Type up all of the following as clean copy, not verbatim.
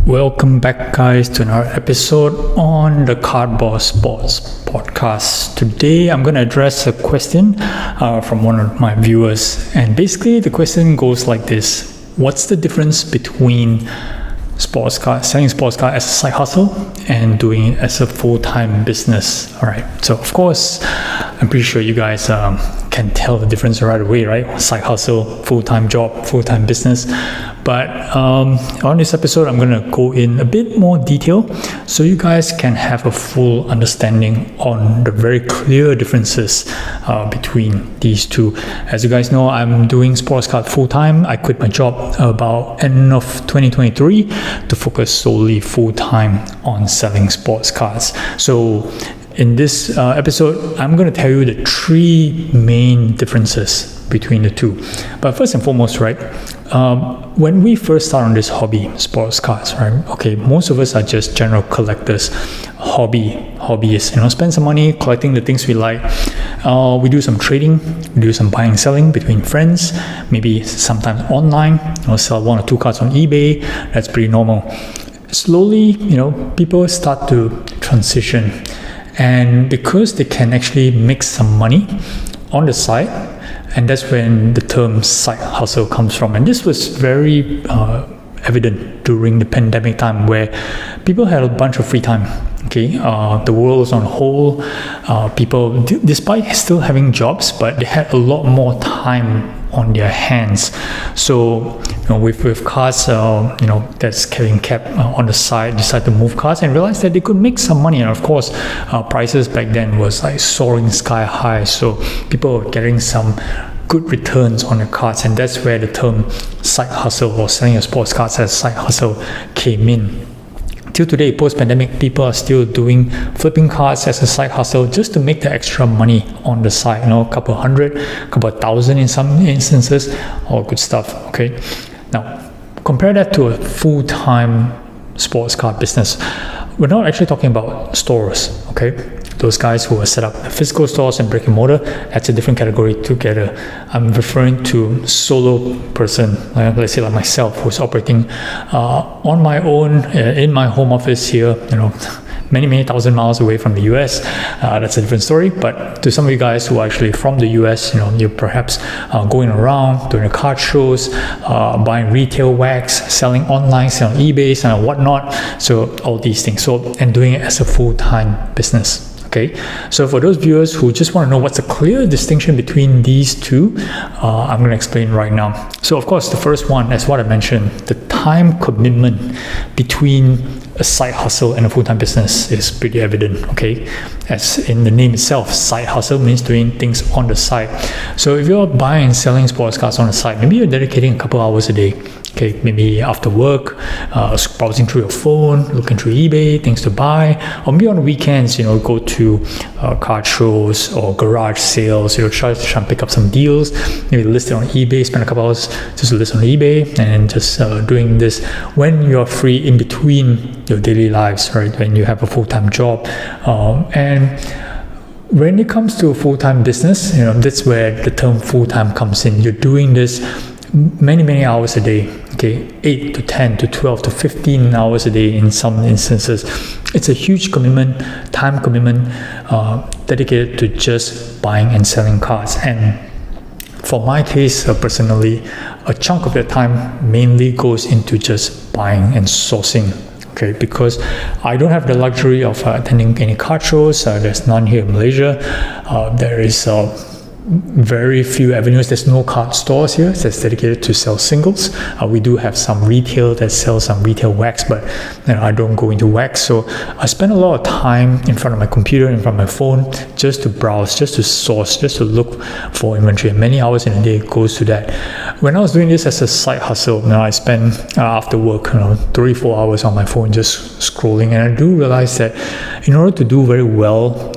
Welcome back, guys, to another episode on the Cardboard Sports podcast. Today I'm going to address a question from one of my viewers, and basically the question goes like this: what's the difference between selling sports car as a side hustle and doing it as a full-time business? All right, so of course I'm pretty sure you guys can tell the difference right away, right? Side hustle, full-time job, full-time business. But on this episode, I'm going to go in a bit more detail so you guys can have a full understanding on the very clear differences between these two. As you guys know, I'm doing sports car full-time. I quit my job about end of 2023 to focus solely full-time on selling sports cars. So in this episode, I'm going to tell you the three main differences between the two. But first and foremost, right, when we first start on this hobby, sports cars, right, okay, most of us are just general collectors, hobbyists, spend some money collecting the things we like. We do some trading, we do some buying and selling between friends, maybe sometimes online, sell one or two cars on eBay. That's pretty normal. Slowly, people start to transition, and because they can actually make some money on the side, and that's when the term side hustle comes from. And this was very evident during the pandemic time, where people had a bunch of free time. Okay, the world was on hold. People, despite still having jobs, but they had a lot more time on their hands. So with cars that's getting kept on the side, decide to move cars and realize that they could make some money. And of course, prices back then was like soaring sky high, so people were getting some good returns on the cars, and that's where the term side hustle or selling your sports cars as side hustle came in. Till today, post-pandemic, people are still doing flipping cars as a side hustle just to make the extra money on the side, a couple hundred, couple thousand in some instances, all good stuff. Okay, now compare that to a full-time sports car business. We're not actually talking about stores, okay? Those guys who are set up physical stores and brick and mortar, that's a different category together. I'm referring to solo person, let's say like myself, who's operating on my own in my home office here, many thousand miles away from the US. That's a different story. But to some of you guys who are actually from the US, you're perhaps going around doing car shows, buying retail wax, selling online, selling eBay, and whatnot. So all these things. And doing it as a full-time business. Okay, so for those viewers who just want to know what's the clear distinction between these two, I'm going to explain right now. So of course, the first one, as what I mentioned, the time commitment between a side hustle and a full-time business is pretty evident, okay? As in the name itself, side hustle means doing things on the side. So if you're buying and selling sports cars on the side, maybe you're dedicating a couple hours a day. Okay, maybe after work, browsing through your phone, looking through eBay, things to buy, or maybe on the weekends, go to car shows or garage sales, try to pick up some deals, maybe list it on eBay, spend a couple hours just to list on eBay, and just doing this when you're free in between your daily lives, right? When you have a full-time job. And when it comes to a full-time business, that's where the term full-time comes in. You're doing this many hours a day, okay, 8 to 10 to 12 to 15 hours a day in some instances. It's a huge commitment, time commitment, dedicated to just buying and selling cars. And for my case, personally, a chunk of that time mainly goes into just buying and sourcing. Okay, because I don't have the luxury of attending any car shows. There's none here in Malaysia. There is very few avenues. There's no car stores here that's dedicated to sell singles. We do have some retail that sells some retail wax, but I don't go into wax. So I spend a lot of time in front of my computer, in front of my phone, just to browse, just to source, just to look for inventory. And many hours in a day goes to that. When I was doing this as a side hustle, I spend after work 3-4 hours on my phone just scrolling, and I do realize that in order to do very well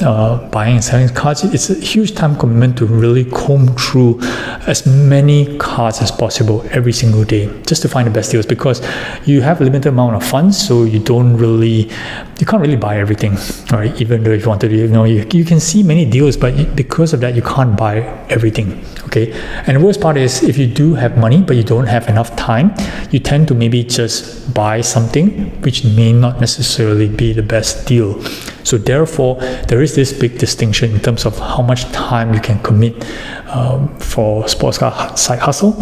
buying and selling cars, it's a huge time commitment to really comb through as many cars as possible every single day just to find the best deals, because you have a limited amount of funds, so you can't really buy everything, right? Even though if you wanted to, you can see many deals, but because of that, you can't buy everything. Okay, and the worst part is if you do do have money but you don't have enough time, you tend to maybe just buy something which may not necessarily be the best deal. So therefore, there is this big distinction in terms of how much time you can commit for sports car side hustle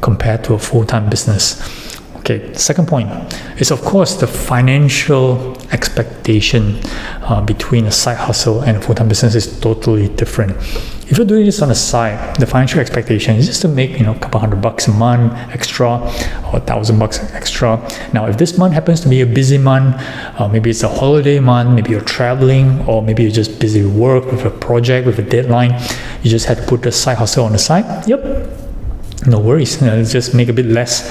compared to a full-time business. Okay, second point is, of course, the financial expectation between a side hustle and a full-time business is totally different. If you're doing this on the side, the financial expectation is just to make, a couple $100 a month extra or $1,000 extra. Now, if this month happens to be a busy month, maybe it's a holiday month, maybe you're traveling, or maybe you're just busy with work, with a project, with a deadline, you just had to put the side hustle on the side. Yep. No worries, just make a bit less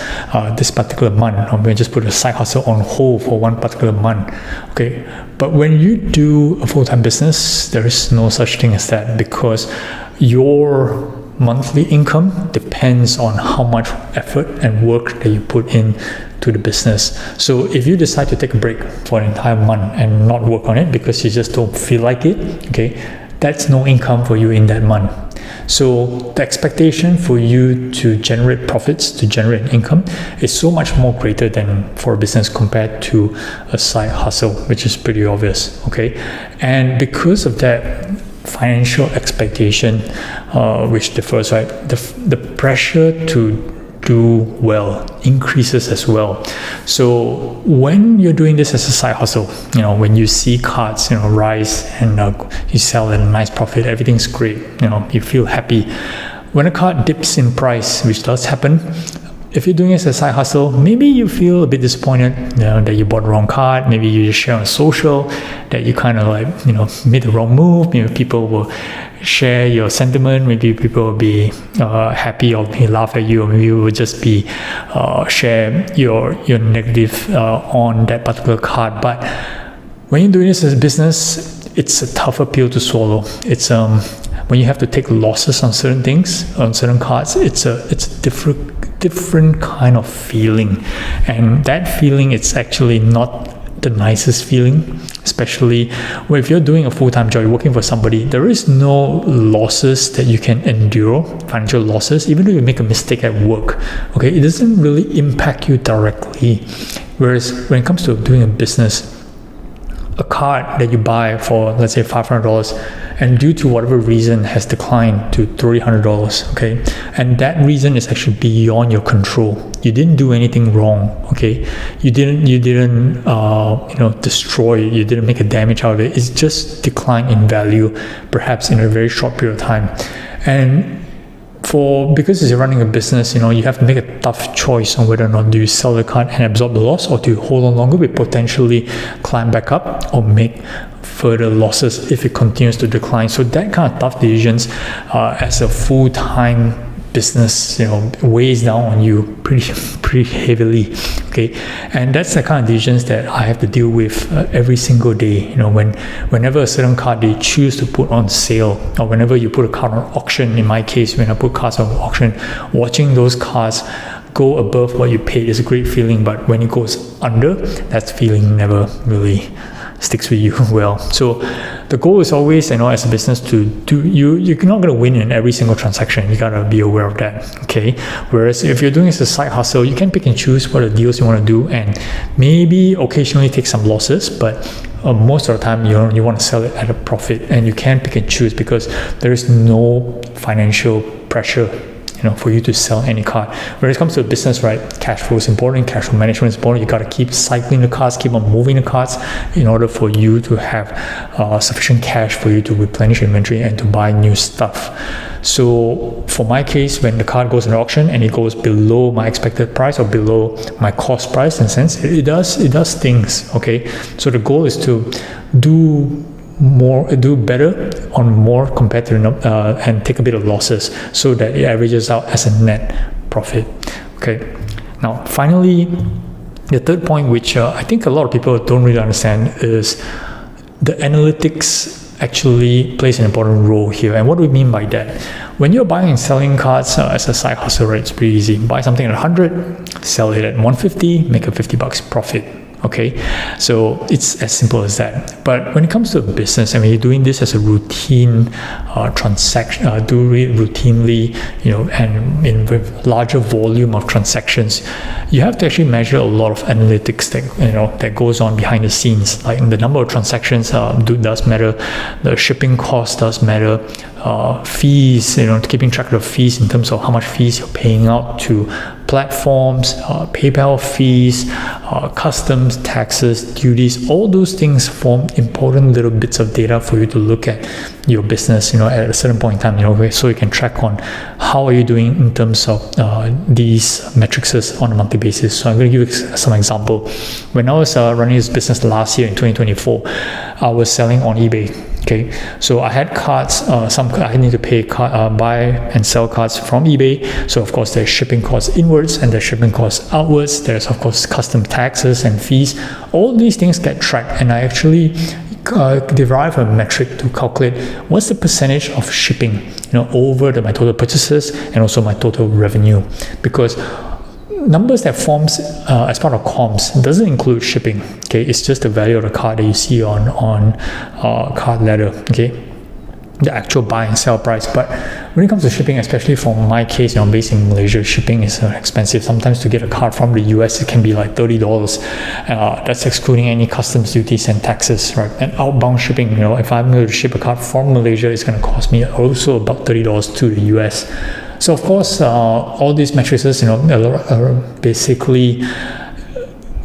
this particular month, or maybe just put a side hustle on hold for one particular month. Okay, but when you do a full-time business, there is no such thing as that, because your monthly income depends on how much effort and work that you put in to the business. So if you decide to take a break for an entire month and not work on it because you just don't feel like it, okay, that's no income for you in that month. So the expectation for you to generate profits, to generate income, is so much more greater than for a business compared to a side hustle, which is pretty obvious, okay? And because of that financial expectation, which differs, right? The pressure to do well increases as well. So when you're doing this as a side hustle, when you see cards, rise and you sell at a nice profit, everything's great, you feel happy. When a card dips in price, which does happen, if you're doing it as a side hustle, maybe you feel a bit disappointed, that you bought the wrong card. Maybe you just share on social that you kind of made the wrong move. Maybe people will share your sentiment. Maybe people will be happy or may laugh at you, or maybe you will just be share your negative on that particular card. But when you're doing this as a business, it's a tougher pill to swallow. It's when you have to take losses on certain things, on certain cards, it's a different kind of feeling, and that feeling, it's actually not the nicest feeling, especially if you're doing a full-time job, you're working for somebody. There is no losses that you can endure, financial losses, even though you make a mistake at work, okay, it doesn't really impact you directly. Whereas when it comes to doing a business, a card that you buy for, let's say, $500, and due to whatever reason has declined to $300, okay, and that reason is actually beyond your control. You didn't do anything wrong, okay, you didn't destroy it, you didn't make a damage out of it. It's just declined in value, perhaps in a very short period of time. And because you're running a business, you have to make a tough choice on whether or not do you sell the card and absorb the loss, or do you hold on longer, but potentially climb back up or make further losses if it continues to decline. So that kind of tough decisions as a full-time business, weighs down on you pretty heavily, okay? And that's the kind of decisions that I have to deal with every single day. Whenever a certain card they choose to put on sale, or whenever you put a card on auction, in my case, when I put cards on auction, watching those cards go above what you paid is a great feeling, but when it goes under, that feeling never really sticks with you well. So the goal is always, as a business, to do, you're not going to win in every single transaction. You got to be aware of that, okay? Whereas if you're doing this as a side hustle, you can pick and choose what the deals you want to do, and maybe occasionally take some losses, but most of the time you want to sell it at a profit, and you can pick and choose because there is no financial pressure for you to sell any card. When it comes to a business, right, cash flow is important, cash flow management is important. You got to keep cycling the cards, keep on moving the cards in order for you to have sufficient cash for you to replenish your inventory and to buy new stuff. So for my case, when the card goes in auction and it goes below my expected price or below my cost price, in a sense, it does things, okay? So the goal is to do better on more compared to and take a bit of losses so that it averages out as a net profit. Okay, now finally, the third point, which I think a lot of people don't really understand, is the analytics actually plays an important role here. And what do we mean by that? When you're buying and selling cards as a side hustle, right, it's pretty easy. Buy something at 100, sell it at 150, make a $50 profit. Okay, so it's as simple as that. But when it comes to a business, I mean, you're doing this as a routine transaction, do it routinely, and with larger volume of transactions, you have to actually measure a lot of analytics that goes on behind the scenes. Like the number of transactions does matter, the shipping cost does matter, fees, keeping track of fees in terms of how much fees you're paying out to platforms, PayPal fees, customs, taxes, duties. All those things form important little bits of data for you to look at your business, at a certain point in time, so you can track on how are you doing in terms of these metrics on a monthly basis. So I'm going to give you some example. When I was running this business last year in 2024, I was selling on eBay. Okay, so I had cards, I need to pay buy and sell cards from eBay. So of course there's shipping costs inwards and there's shipping costs outwards. There's of course custom taxes and fees. All these things get tracked, and I actually derive a metric to calculate what's the percentage of shipping, over my total purchases and also my total revenue, because numbers that forms as part of comms doesn't include shipping. Okay, it's just the value of the card that you see on card letter. Okay, the actual buy and sell price. But when it comes to shipping, especially for my case, based in Malaysia, shipping is expensive. Sometimes to get a card from the US, it can be like $30. That's excluding any customs duties and taxes, right? And outbound shipping, if I'm going to ship a card from Malaysia, it's going to cost me also about $30 to the US. So of course, all these matrices, basically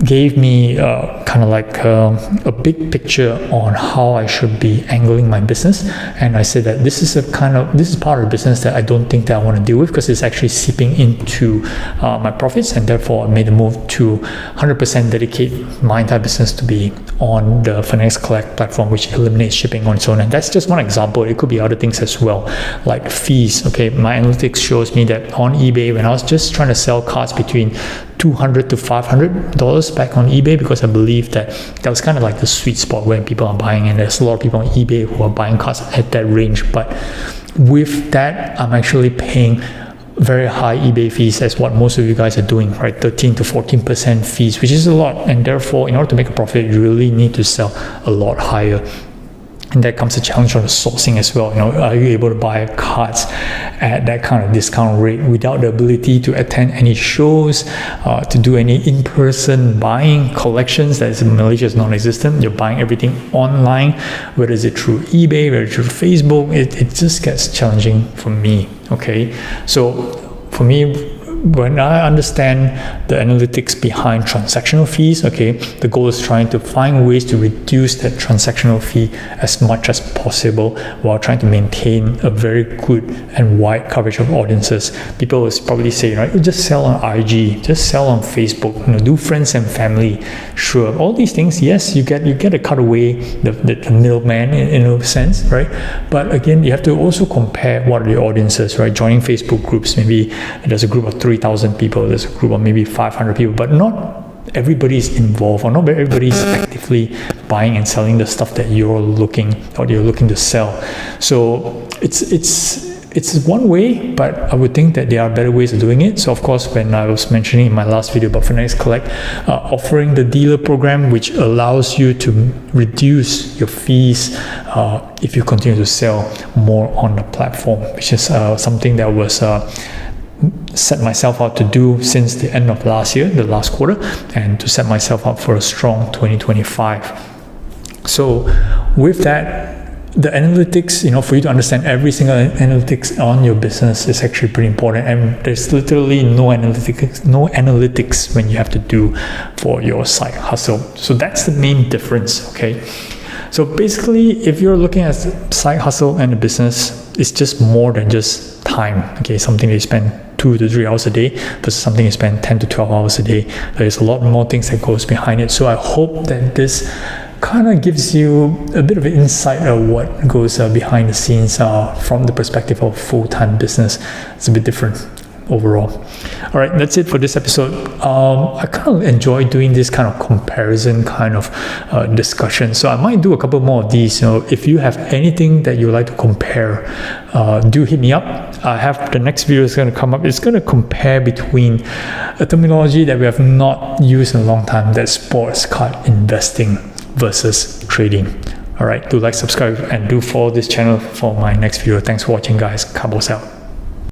gave me kind of like a big picture on how I should be angling my business. And I said that this is part of the business that I don't think that I want to deal with, because it's actually seeping into my profits, and therefore I made a move to 100% dedicate my entire business to be on the Finanex Collect platform, which eliminates shipping on its own. And that's just one example. It could be other things as well, like fees. Okay, my analytics shows me that on eBay, when I was just trying to sell cards between $200 to $500 back on eBay, because I believe that was kind of like the sweet spot where people are buying, and there's a lot of people on eBay who are buying cards at that range. But with that, I'm actually paying very high eBay fees, as what most of you guys are doing, right? 13 to 14% fees, which is a lot. And therefore, in order to make a profit, you really need to sell a lot higher. And that comes a challenge on the sourcing as well. Are you able to buy cards at that kind of discount rate without the ability to attend any shows, to do any in-person buying collections? That is, in Malaysia is non-existent. You're buying everything online, whether it's through eBay, whether it's through Facebook. It just gets challenging for me. Okay, so for me, when I understand the analytics behind transactional fees, okay, the goal is trying to find ways to reduce that transactional fee as much as possible while trying to maintain a very good and wide coverage of audiences. People will probably say, just sell on IG, just sell on Facebook, do friends and family. Sure, all these things, yes, you get to cut away the middleman in a sense, right? But again, you have to also compare what are the audiences, right? Joining Facebook groups, maybe there's a group of 3,000 people, there's a group of maybe 500 people, but not everybody is involved, or not everybody is actively buying and selling the stuff that you're looking to sell. So it's one way, but I would think that there are better ways of doing it. So of course, when I was mentioning in my last video about Finanex Collect, offering the dealer program, which allows you to reduce your fees if you continue to sell more on the platform, which is something that was set myself out to do since the end of last year, the last quarter, and to set myself up for a strong 2025. So with that, the analytics, for you to understand every single analytics on your business is actually pretty important, and there's literally no analytics when you have to do for your side hustle. So that's the main difference. Okay, so basically, if you're looking at side hustle and a business, it's just more than just time. Okay, something that you spend 2 to 3 hours a day versus something you spend 10 to 12 hours a day. There's a lot more things that goes behind it. So I hope that this kind of gives you a bit of an insight of what goes behind the scenes from the perspective of full-time business. It's a bit different overall. All right, that's it for this episode. I kind of enjoy doing this kind of comparison kind of discussion. So I might do a couple more of these. If you have anything that you like to compare, do hit me up. I have the next video is going to come up. It's going to compare between a terminology that we have not used in a long time, that's sports card investing versus trading. Alright, do like, subscribe, and do follow this channel for my next video. Thanks for watching, guys. Carbos out.